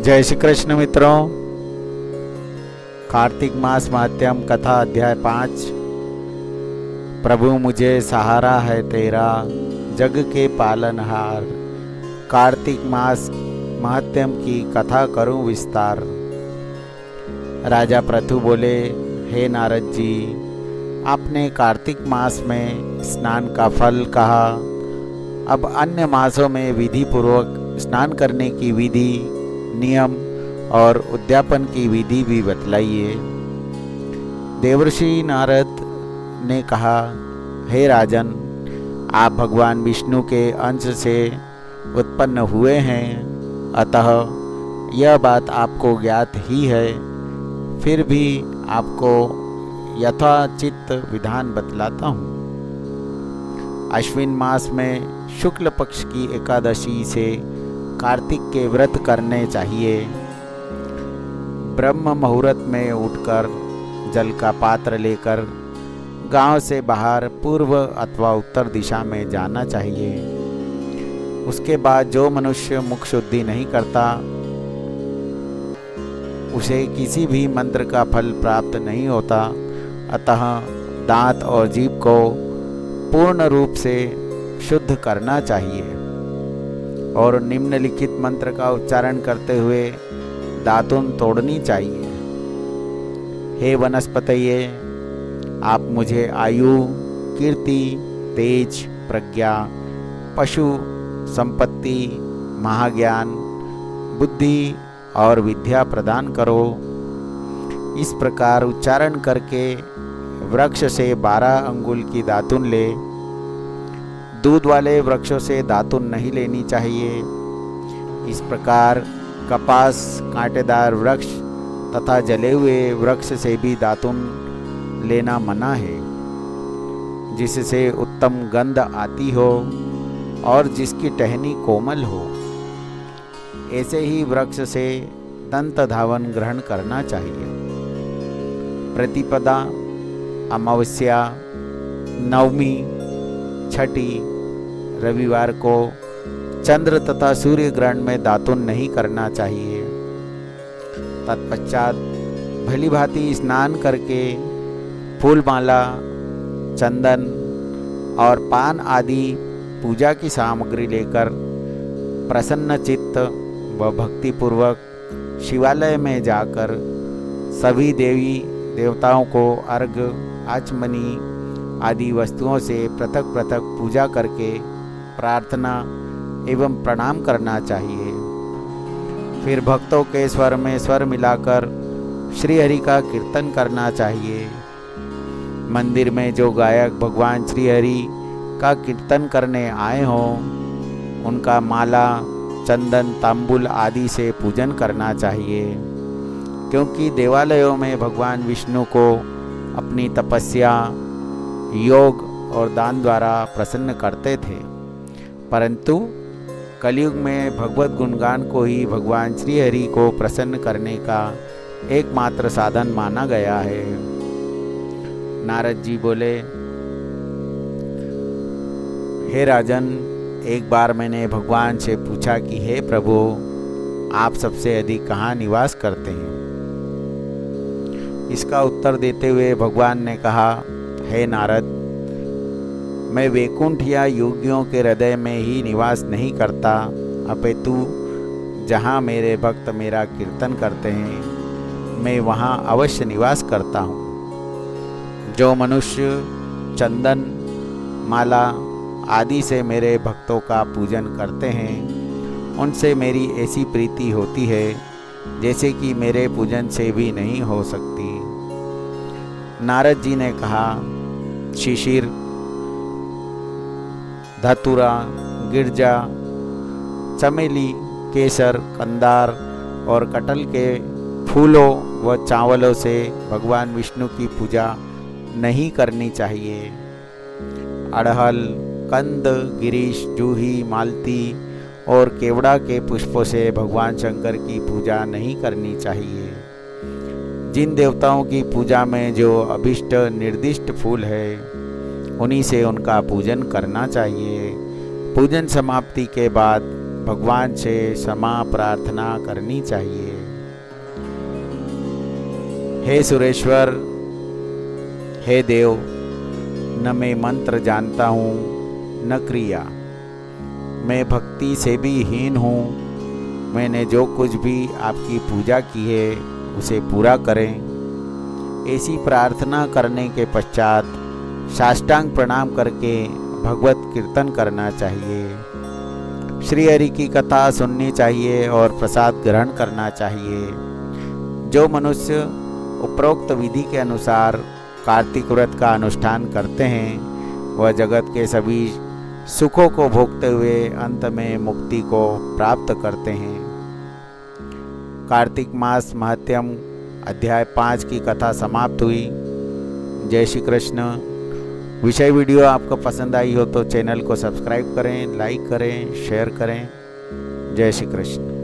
जय श्री कृष्ण मित्रों। कार्तिक मास महात्म्य कथा अध्याय 5। प्रभु मुझे सहारा है तेरा, जग के पालनहार। कार्तिक मास महात्म्य की कथा करूं विस्तार। राजा पृथु बोले, हे नारद जी, आपने कार्तिक मास में स्नान का फल कहा, अब अन्य मासों में विधि पूर्वक स्नान करने की विधि, नियम और उद्यापन की विधि भी बतलाइए। देवर्षि नारद ने कहा, हे राजन, आप भगवान विष्णु के अंश से उत्पन्न हुए हैं, अतः यह बात आपको ज्ञात ही है। फिर भी आपको यथाचित विधान बतलाता हूँ। अश्विन मास में शुक्ल पक्ष की एकादशी से कार्तिक के व्रत करने चाहिए। ब्रह्म मुहूर्त में उठकर जल का पात्र लेकर गांव से बाहर पूर्व अथवा उत्तर दिशा में जाना चाहिए। उसके बाद जो मनुष्य मुख शुद्धि नहीं करता, उसे किसी भी मंत्र का फल प्राप्त नहीं होता। अतः दांत और जीभ को पूर्ण रूप से शुद्ध करना चाहिए और निम्नलिखित मंत्र का उच्चारण करते हुए दातुन तोड़नी चाहिए। हे वनस्पतये, आप मुझे आयु, कीर्ति, तेज, प्रज्ञा, पशु, संपत्ति, महाज्ञान, बुद्धि और विद्या प्रदान करो। इस प्रकार उच्चारण करके वृक्ष से 12 अंगुल की दातुन ले। दूध वाले वृक्षों से दातुन नहीं लेनी चाहिए। इस प्रकार कपास, कांटेदार वृक्ष तथा जले हुए वृक्ष से भी दातुन लेना मना है, जिससे उत्तम गंध आती हो और जिसकी टहनी कोमल हो। ऐसे ही वृक्ष से दंत धावन ग्रहण करना चाहिए। प्रतिपदा, अमावस्या, नवमी, छठी, रविवार को चंद्र तथा सूर्य ग्रहण में दातुन नहीं करना चाहिए। तत्पश्चात भली भांति स्नान करके फूलमाला, चंदन और पान आदि पूजा की सामग्री लेकर प्रसन्न चित्त व भक्तिपूर्वक शिवालय में जाकर सभी देवी देवताओं को अर्घ, आचमनी आदि वस्तुओं से पृथक पृथक पूजा करके प्रार्थना एवं प्रणाम करना चाहिए। फिर भक्तों के स्वर में स्वर मिलाकर श्री हरि का कीर्तन करना चाहिए। मंदिर में जो गायक भगवान श्री हरि का कीर्तन करने आए हों, उनका माला, चंदन, तांबुल आदि से पूजन करना चाहिए, क्योंकि देवालयों में भगवान विष्णु को अपनी तपस्या, योग और दान द्वारा प्रसन्न करते थे। परंतु कलयुग में भगवत गुणगान को ही भगवान श्री हरि को प्रसन्न करने का एकमात्र साधन माना गया है। नारद जी बोले, हे राजन, एक बार मैंने भगवान से पूछा कि हे प्रभु, आप सबसे अधिक कहाँ निवास करते हैं? इसका उत्तर देते हुए भगवान ने कहा, हे नारद, मैं वैकुंठ या योगियों के हृदय में ही निवास नहीं करता, अपितु जहाँ मेरे भक्त मेरा कीर्तन करते हैं, मैं वहाँ अवश्य निवास करता हूँ। जो मनुष्य चंदन, माला आदि से मेरे भक्तों का पूजन करते हैं, उनसे मेरी ऐसी प्रीति होती है जैसे कि मेरे पूजन से भी नहीं हो सकती। नारद जी ने कहा, शिशिर, धतूरा, गिरजा, चमेली, केसर, कंदार और कटल के फूलों व चावलों से भगवान विष्णु की पूजा नहीं करनी चाहिए। अड़हल, कंद, गिरीश, जूही, मालती और केवड़ा के पुष्पों से भगवान शंकर की पूजा नहीं करनी चाहिए। जिन देवताओं की पूजा में जो अभिष्ट निर्दिष्ट फूल है, उन्हीं से उनका पूजन करना चाहिए। पूजन समाप्ति के बाद भगवान से क्षमा प्रार्थना करनी चाहिए। हे सुरेश्वर, हे देव, न मैं मंत्र जानता हूँ न क्रिया, मैं भक्ति से भी हीन हूँ। मैंने जो कुछ भी आपकी पूजा की है उसे पूरा करें। ऐसी प्रार्थना करने के पश्चात साष्टांग प्रणाम करके भगवत कीर्तन करना चाहिए। श्री हरि की कथा सुननी चाहिए और प्रसाद ग्रहण करना चाहिए। जो मनुष्य उपरोक्त विधि के अनुसार कार्तिक व्रत का अनुष्ठान करते हैं वह जगत के सभी सुखों को भोगते हुए अंत में मुक्ति को प्राप्त करते हैं। कार्तिक मास महत्यम अध्याय 5 की कथा समाप्त हुई। जय श्री कृष्ण। विषय वीडियो आपको पसंद आई हो तो चैनल को सब्सक्राइब करें, लाइक करें, शेयर करें। जय श्री कृष्ण।